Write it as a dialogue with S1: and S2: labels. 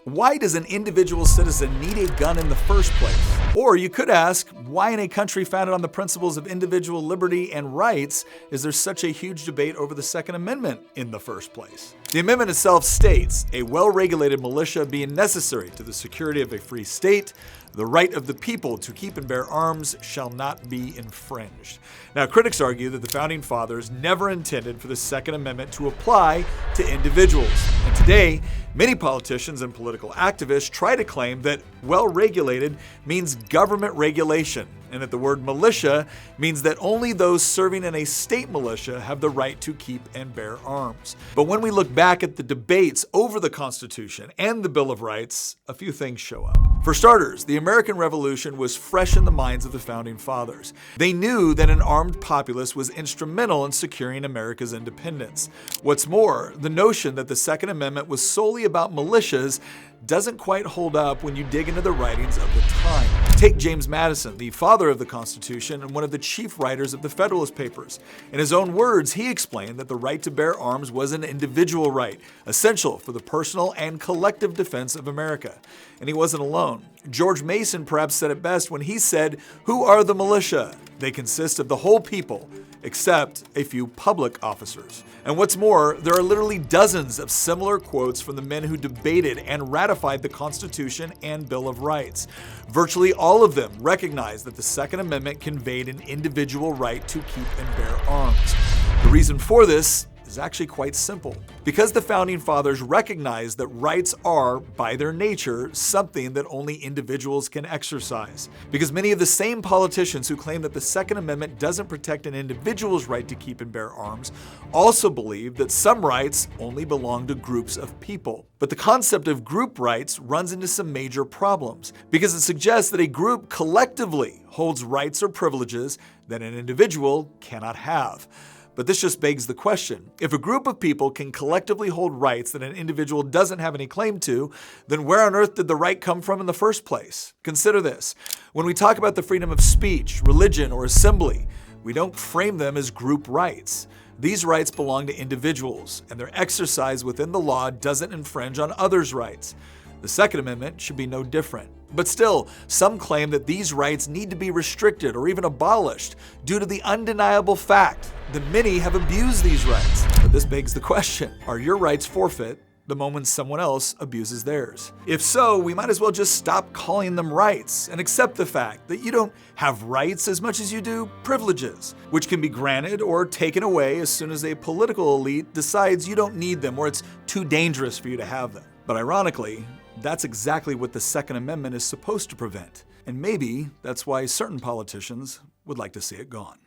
S1: Why does an individual citizen need a gun in the first place? Or you could ask, why in a country founded on the principles of individual liberty and rights is there such a huge debate over the Second Amendment in the first place? The amendment itself states, a well-regulated militia being necessary to the security of a free state, the right of the people to keep and bear arms shall not be infringed. Now, critics argue that the Founding Fathers never intended for the Second Amendment to apply to individuals. And today, many politicians and political activists try to claim that well-regulated means government regulation, and that the word militia means that only those serving in a state militia have the right to keep and bear arms. But when we look back at the debates over the Constitution and the Bill of Rights, a few things show up. For starters, the American Revolution was fresh in the minds of the Founding Fathers. They knew that an armed populace was instrumental in securing America's independence. What's more, the notion that the Second Amendment was solely about militias doesn't quite hold up when you dig into the writings of the time. Take James Madison, the father of the Constitution and one of the chief writers of the Federalist Papers. In his own words, he explained that the right to bear arms was an individual right, essential for the personal and collective defense of America. And he wasn't alone. George Mason perhaps said it best when he said, "Who are the militia? They consist of the whole people, except a few public officers." And what's more, there are literally dozens of similar quotes from the men who debated and ratified the Constitution and Bill of Rights. Virtually all of them recognized that the Second Amendment conveyed an individual right to keep and bear arms. The reason for this is actually quite simple. Because the Founding Fathers recognized that rights are, by their nature, something that only individuals can exercise. Because many of the same politicians who claim that the Second Amendment doesn't protect an individual's right to keep and bear arms also believe that some rights only belong to groups of people. But the concept of group rights runs into some major problems, because it suggests that a group collectively holds rights or privileges that an individual cannot have. But this just begs the question, if a group of people can collectively hold rights that an individual doesn't have any claim to, then where on earth did the right come from in the first place? Consider this. When we talk about the freedom of speech, religion, or assembly, we don't frame them as group rights. These rights belong to individuals, and their exercise within the law doesn't infringe on others' rights. The Second Amendment should be no different. But still, some claim that these rights need to be restricted or even abolished due to the undeniable fact that many have abused these rights. But this begs the question, are your rights forfeit the moment someone else abuses theirs? If so, we might as well just stop calling them rights and accept the fact that you don't have rights as much as you do privileges, which can be granted or taken away as soon as a political elite decides you don't need them or it's too dangerous for you to have them. But ironically, that's exactly what the Second Amendment is supposed to prevent. And maybe that's why certain politicians would like to see it gone.